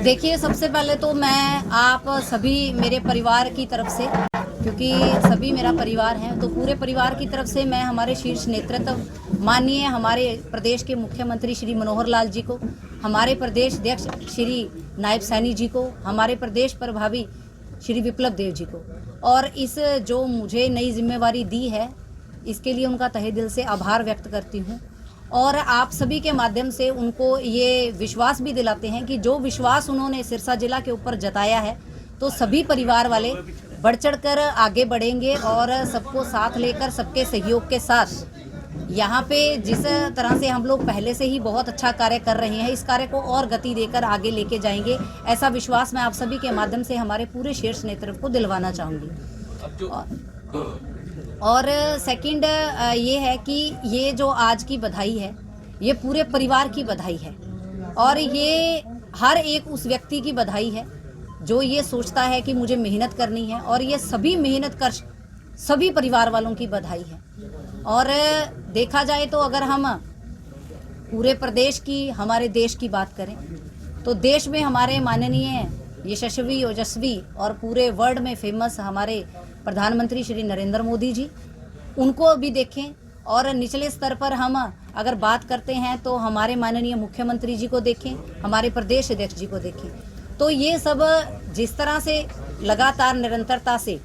देखिए, सबसे पहले तो मैं आप सभी मेरे परिवार की तरफ से, क्योंकि सभी मेरा परिवार है, तो पूरे परिवार की तरफ से मैं हमारे शीर्ष नेतृत्व माननीय हमारे प्रदेश के मुख्यमंत्री श्री मनोहर लाल जी को, हमारे प्रदेश अध्यक्ष श्री नायब सैनी जी को, हमारे प्रदेश प्रभारी श्री विप्लव देव जी को, और इस जो मुझे नई जिम्मेवारी दी है इसके लिए उनका तहे दिल से आभार व्यक्त करती हूँ। और आप सभी के माध्यम से उनको ये विश्वास भी दिलाते हैं कि जो विश्वास उन्होंने सिरसा जिला के ऊपर जताया है, तो सभी परिवार वाले बढ़ चढ़कर आगे बढ़ेंगे और सबको साथ लेकर सबके सहयोग के साथ यहाँ पे जिस तरह से हम लोग पहले से ही बहुत अच्छा कार्य कर रहे हैं, इस कार्य को और गति देकर आगे लेके जाएंगे। ऐसा विश्वास मैं आप सभी के माध्यम से हमारे पूरे शीर्ष नेतृत्व को दिलवाना चाहूँगी। और सेकंड ये है कि ये जो आज की बधाई है, ये पूरे परिवार की बधाई है और ये हर एक उस व्यक्ति की बधाई है जो ये सोचता है कि मुझे मेहनत करनी है, और ये सभी मेहनत कर सभी परिवार वालों की बधाई है। और देखा जाए तो अगर हम पूरे प्रदेश की, हमारे देश की बात करें तो देश में हमारे माननीय यशस्वी ओजस्वी और पूरे वर्ल्ड में फेमस हमारे प्रधानमंत्री श्री नरेंद्र मोदी जी, उनको भी देखें। और निचले स्तर पर हम अगर बात करते हैं तो हमारे माननीय मुख्यमंत्री जी को देखें, हमारे प्रदेश अध्यक्ष जी को देखें। तो ये सब जिस तरह से लगातार निरंतरता से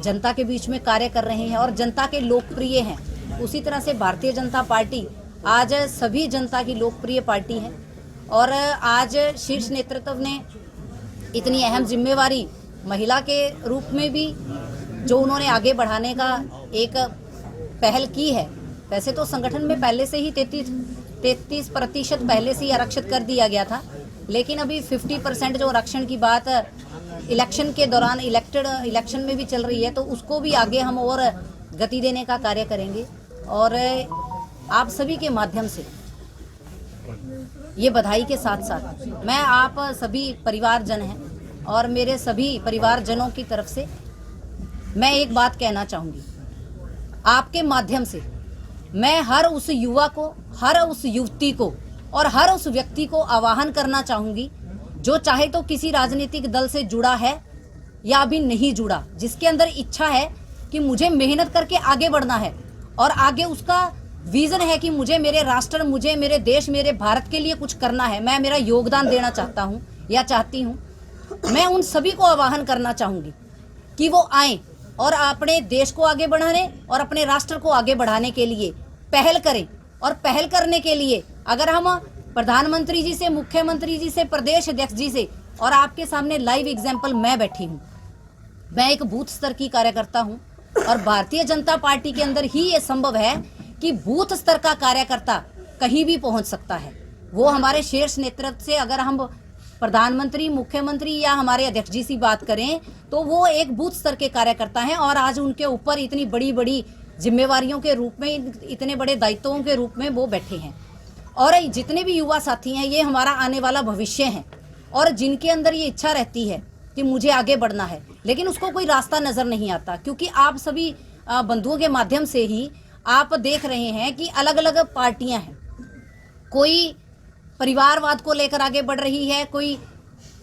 जनता के बीच में कार्य कर रहे हैं और जनता के लोकप्रिय हैं, उसी तरह से भारतीय जनता पार्टी आज सभी जनता की लोकप्रिय पार्टी है। और आज शीर्ष नेतृत्व ने इतनी अहम जिम्मेवारी महिला के रूप में भी जो उन्होंने आगे बढ़ाने का एक पहल की है। वैसे तो संगठन में पहले से ही 33% पहले से ही आरक्षित कर दिया गया था, लेकिन अभी 50% जो आरक्षण की बात इलेक्शन के दौरान इलेक्शन में भी चल रही है, तो उसको भी आगे हम और गति देने का कार्य करेंगे। और आप सभी के माध्यम से ये बधाई के साथ साथ मैं आप सभी परिवारजन हैं और मेरे सभी परिवारजनों की तरफ से मैं एक बात कहना चाहूँगी। आपके माध्यम से मैं हर उस युवा को, हर उस युवती को और हर उस व्यक्ति को आह्वान करना चाहूँगी जो चाहे तो किसी राजनीतिक दल से जुड़ा है या अभी नहीं जुड़ा, जिसके अंदर इच्छा है कि मुझे मेहनत करके आगे बढ़ना है और आगे उसका विजन है कि मुझे मेरे राष्ट्र, मुझे मेरे देश, मेरे भारत के लिए कुछ करना है, मैं मेरा योगदान देना चाहता हूँ या चाहती हूँ। मैं उन सभी को आह्वान करना चाहूँगी कि वो आएँ और अपने देश को आगे बढ़ाने और अपने राष्ट्र को आगे बढ़ाने के लिए पहल करें। और पहल करने के लिए अगर हम प्रधानमंत्री जी से, मुख्यमंत्री जी से, प्रदेश अध्यक्ष जी से, और आपके सामने लाइव एग्जाम्पल मैं बैठी हूँ, मैं एक बूथ स्तर की कार्यकर्ता हूँ और भारतीय जनता पार्टी के अंदर ही ये संभव है कि बूथ स्तर का कार्यकर्ता कहीं भी पहुँच सकता है। वो हमारे शीर्ष नेतृत्व से, अगर हम प्रधानमंत्री, मुख्यमंत्री या हमारे अध्यक्ष जी से बात करें तो वो एक बूथ स्तर के कार्यकर्ता हैं और आज उनके ऊपर इतनी बड़ी बड़ी जिम्मेवारियों के रूप में, इतने बड़े दायित्वों के रूप में वो बैठे हैं। और जितने भी युवा साथी हैं, ये हमारा आने वाला भविष्य है और जिनके अंदर ये इच्छा रहती है कि मुझे आगे बढ़ना है, लेकिन उसको कोई रास्ता नज़र नहीं आता। क्योंकि आप सभी बंधुओं के माध्यम से ही आप देख रहे हैं कि अलग अलग पार्टियाँ हैं, कोई परिवारवाद को लेकर आगे बढ़ रही है, कोई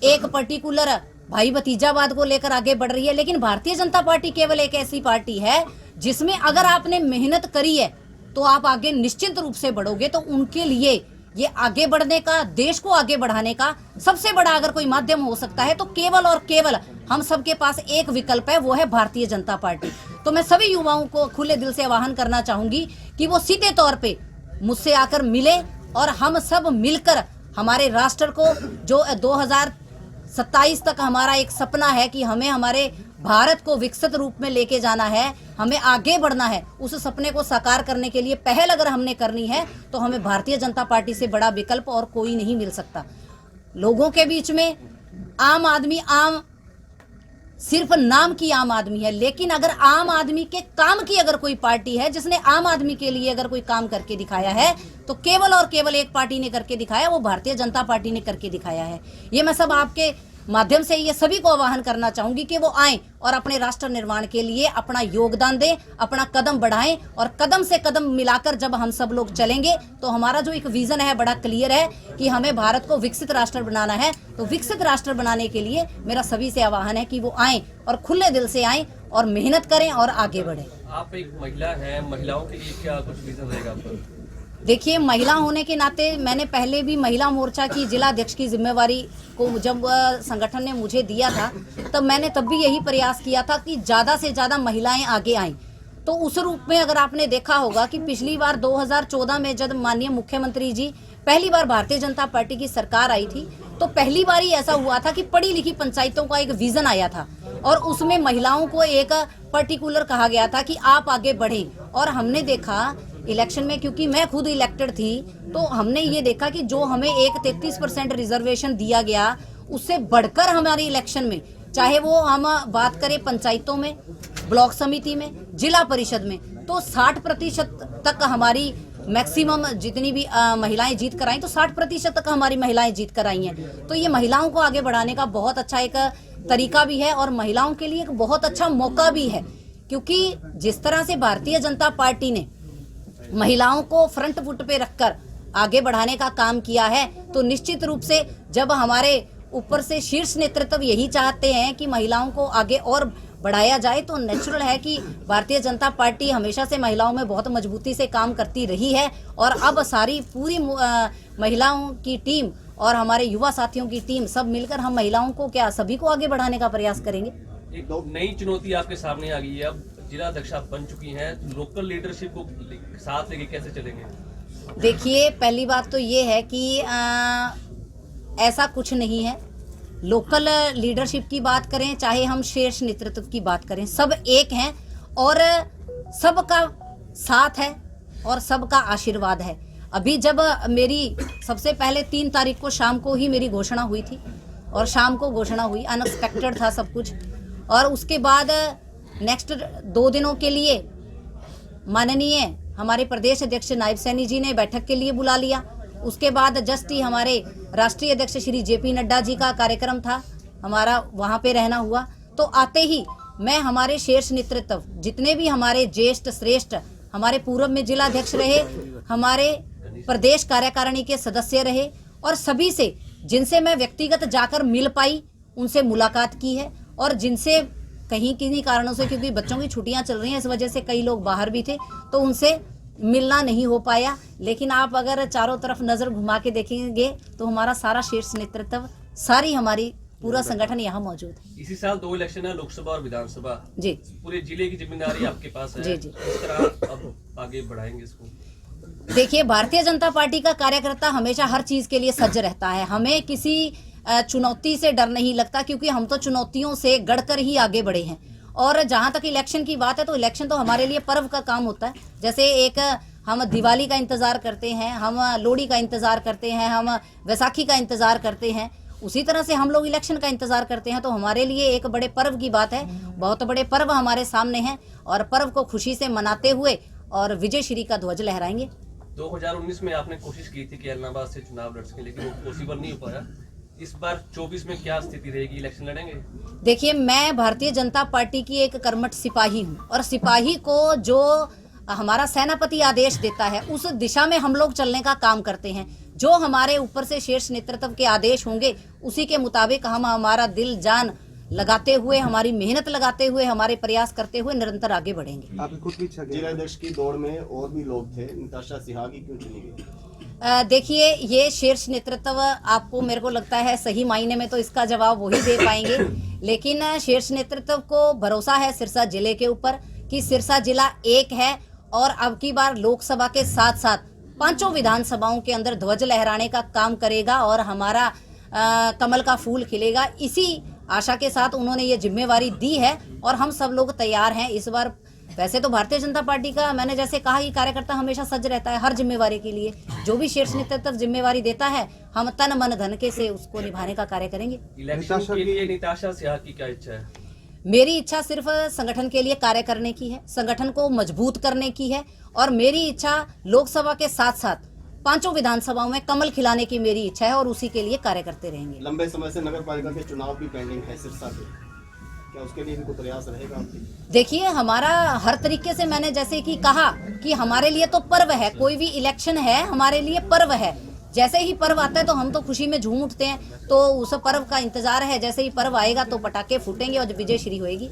एक पर्टिकुलर भाई भतीजावाद को लेकर आगे बढ़ रही है, लेकिन भारतीय जनता पार्टी केवल एक ऐसी पार्टी है जिसमें अगर आपने मेहनत करी है तो आप आगे निश्चित रूप से बढ़ोगे। तो उनके लिए ये आगे बढ़ने का, देश को आगे बढ़ाने का सबसे बड़ा अगर कोई माध्यम हो सकता है तो केवल और केवल हम सबके पास एक विकल्प है, वो है भारतीय जनता पार्टी। तो मैं सभी युवाओं को खुले दिल से आह्वान करना चाहूंगी कि वो सीधे तौर पे मुझसे आकर मिले और हम सब मिलकर हमारे राष्ट्र को, जो 2027 तक हमारा एक सपना है कि हमें हमारे भारत को विकसित रूप में लेके जाना है, हमें आगे बढ़ना है, उस सपने को साकार करने के लिए पहल अगर हमने करनी है तो हमें भारतीय जनता पार्टी से बड़ा विकल्प और कोई नहीं मिल सकता। लोगों के बीच में आम आदमी, आम सिर्फ नाम की आम आदमी है, लेकिन अगर आम आदमी के काम की अगर कोई पार्टी है जिसने आम आदमी के लिए अगर कोई काम करके दिखाया है तो केवल और केवल एक पार्टी ने करके दिखाया, वो भारतीय जनता पार्टी ने करके दिखाया है। ये मैं सब आपके माध्यम से ये सभी को आह्वान करना चाहूंगी कि वो आएं और अपने राष्ट्र निर्माण के लिए अपना योगदान दें, अपना कदम बढ़ाएं, और कदम से कदम मिलाकर जब हम सब लोग चलेंगे तो हमारा जो एक विजन है बड़ा क्लियर है कि हमें भारत को विकसित राष्ट्र बनाना है। तो विकसित राष्ट्र बनाने के लिए मेरा सभी से आह्वान है कि वो आएं और खुले दिल से आएं और मेहनत करें और आगे बढ़ें। आप एक महिला हैं, महिलाओं के लिए क्या कुछ विजन रहेगा आपका? देखिए, महिला होने के नाते मैंने पहले भी महिला मोर्चा की जिला अध्यक्ष की जिम्मेवारी को जब संगठन ने मुझे दिया था तब मैंने तब भी यही प्रयास किया था कि ज़्यादा से ज़्यादा महिलाएं आगे आएं। तो उस रूप में अगर आपने देखा होगा कि पिछली बार 2014 में जब माननीय मुख्यमंत्री जी पहली बार भारतीय जनता पार्टी की सरकार आई थी तो पहली बार ही ऐसा हुआ था कि पढ़ी लिखी पंचायतों का एक विजन आया था और उसमें महिलाओं को एक पर्टिकुलर कहा गया था कि आप आगे बढ़ें। और हमने देखा इलेक्शन में, क्योंकि मैं खुद इलेक्टेड थी, तो हमने ये देखा कि जो हमें एक 33% रिजर्वेशन दिया गया उससे बढ़कर हमारे इलेक्शन में, चाहे वो हम बात करें पंचायतों में, ब्लॉक समिति में, जिला परिषद में, तो 60% तक हमारी मैक्सिमम जितनी भी महिलाएं जीत कर आई, तो 60% तक हमारी महिलाएं जीत कर आई हैं। तो ये महिलाओं को आगे बढ़ाने का बहुत अच्छा एक तरीका भी है और महिलाओं के लिए एक बहुत अच्छा मौका भी है, क्योंकि जिस तरह से भारतीय जनता पार्टी ने महिलाओं को फ्रंट फुट पे रखकर आगे बढ़ाने का काम किया है, तो निश्चित रूप से जब हमारे ऊपर से शीर्ष नेतृत्व यही चाहते हैं कि महिलाओं को आगे और बढ़ाया जाए, तो नेचुरल है कि भारतीय जनता पार्टी हमेशा से महिलाओं में बहुत मजबूती से काम करती रही है और अब सारी पूरी महिलाओं की टीम और हमारे युवा साथियों की टीम सब मिलकर हम महिलाओं को सभी को आगे बढ़ाने का प्रयास करेंगे। एक नई चुनौती आपके सामने आ गई है, अब जिला अध्यक्ष आप बन चुकी हैं, लोकल लीडरशिप को साथ लेके कैसे चलेंगे? देखिए, पहली बात तो ये है कि ऐसा कुछ नहीं है। लोकल लीडरशिप की बात करें, चाहे हम शीर्ष नेतृत्व की बात करें, सब एक हैं और सबका साथ है और सबका आशीर्वाद है। अभी जब मेरी सबसे पहले 3 तारीख को शाम को ही मेरी घोषणा हुई थी और शाम को घोषणा हुई, अनएक्सपेक्टेड था सब कुछ, और उसके बाद नेक्स्ट 2 दिनों के लिए माननीय हमारे प्रदेश अध्यक्ष नायब सैनी जी ने बैठक के लिए बुला लिया। उसके बाद जस्ट ही हमारे राष्ट्रीय अध्यक्ष श्री जेपी नड्डा जी का कार्यक्रम था, हमारा वहाँ पे रहना हुआ। तो आते ही मैं हमारे शीर्ष नेतृत्व जितने भी हमारे ज्येष्ठ श्रेष्ठ, हमारे पूर्व में जिला अध्यक्ष रहे, हमारे प्रदेश कार्यकारिणी के सदस्य रहे, और सभी से जिनसे मैं व्यक्तिगत जाकर मिल पाई उनसे मुलाकात की है, और जिनसे कहीं किन्हीं कारणों से, क्योंकि बच्चों की छुट्टियां चल रही हैं इस वजह से कई लोग बाहर भी थे, तो उनसे मिलना नहीं हो पाया। लेकिन आप अगर चारों तरफ नजर घुमा के देखेंगे तो हमारा सारा शीर्ष नेतृत्व, सारी हमारी पूरा संगठन यहाँ मौजूद है। इसी साल 2 इलेक्शन है, लोकसभा और विधानसभा जी। पूरे जिले की जिम्मेदारी आपके पास है। जी जी। किस तरह अब आगे बढ़ाएंगे इसको? देखिए, भारतीय जनता पार्टी का कार्यकर्ता हमेशा हर चीज के लिए सज्ज रहता है। हमें किसी चुनौती से डर नहीं लगता, क्योंकि हम तो चुनौतियों से गढ़कर ही आगे बढ़े हैं। और जहाँ तक इलेक्शन की बात है, तो इलेक्शन तो हमारे लिए पर्व का काम होता है। जैसे एक हम दिवाली का इंतज़ार करते हैं, हम लोहड़ी का इंतज़ार करते हैं, हम वैसाखी का इंतज़ार करते हैं, उसी तरह से हम लोग इलेक्शन का इंतज़ार करते हैं। तो हमारे लिए एक बड़े पर्व की बात है, बहुत बड़े पर्व हमारे सामने हैं और पर्व को खुशी से मनाते हुए और विजय श्री का ध्वज लहराएंगे। 2019 में आपने कोशिश की थी कि ऐलनाबाद से चुनाव लड़ सके, लेकिन वो पॉसिबल नहीं हो पाया। इस बार 24 में क्या स्थिति रहेगी, इलेक्शन लड़ेंगे? देखिए, मैं भारतीय जनता पार्टी की एक कर्मठ सिपाही हूँ और सिपाही को जो हमारा सेनापति आदेश देता है उस दिशा में हम लोग चलने का काम करते हैं। जो हमारे ऊपर से शीर्ष नेतृत्व के आदेश होंगे उसी के मुताबिक हम हमारा दिल जान लगाते हुए, हमारी मेहनत लगाते हुए, हमारे प्रयास करते हुए निरंतर आगे बढ़ेंगे। आपकी खुद की इच्छा? जिला अध्यक्ष की दौड़ में और भी लोग थे, नताशा सिहागी क्यों चुनी गई? देखिए, ये शीर्ष नेतृत्व आपको, मेरे को लगता है सही मायने में तो इसका जवाब वही दे पाएंगे, लेकिन शीर्ष नेतृत्व को भरोसा है सिरसा जिले के ऊपर कि सिरसा जिला एक है और अब की बार लोकसभा के साथ साथ 5 विधानसभाओं के अंदर ध्वज लहराने का काम करेगा और हमारा कमल का फूल खिलेगा। इसी आशा के साथ उन्होंने ये जिम्मेवारी दी है और हम सब लोग तैयार हैं इस बार। वैसे तो भारतीय जनता पार्टी का, मैंने जैसे कहा, कि कार्यकर्ता हमेशा सज्ज रहता है हर जिम्मेवारी के लिए। जो भी शीर्ष नेतृत्व जिम्मेवारी देता है, हम तन मन धन के से उसको निभाने का कार्य करेंगे। इलेक्शन के लिए नताशा सिहागी की क्या इच्छा है? मेरी इच्छा सिर्फ संगठन के लिए कार्य करने की है, संगठन को मजबूत करने की है, और मेरी इच्छा लोकसभा के साथ साथ पांचों विधानसभाओं में कमल खिलाने की मेरी इच्छा है और उसी के लिए कार्य करते रहेंगे। लंबे समय से नगर पालिका के चुनाव भी पेंडिंग है सिरसा के, क्या उसके लिए भी कोई प्रयास रहेगा आपकी? देखिए, हमारा हर तरीके से, मैंने जैसे कि कहा कि हमारे लिए तो पर्व है, कोई भी इलेक्शन है हमारे लिए पर्व है। जैसे ही पर्व आता है तो हम तो खुशी में झूम उठते हैं, तो उस पर्व का इंतजार है। जैसे ही पर्व आएगा तो पटाखे फूटेंगे और विजय श्री होएगी।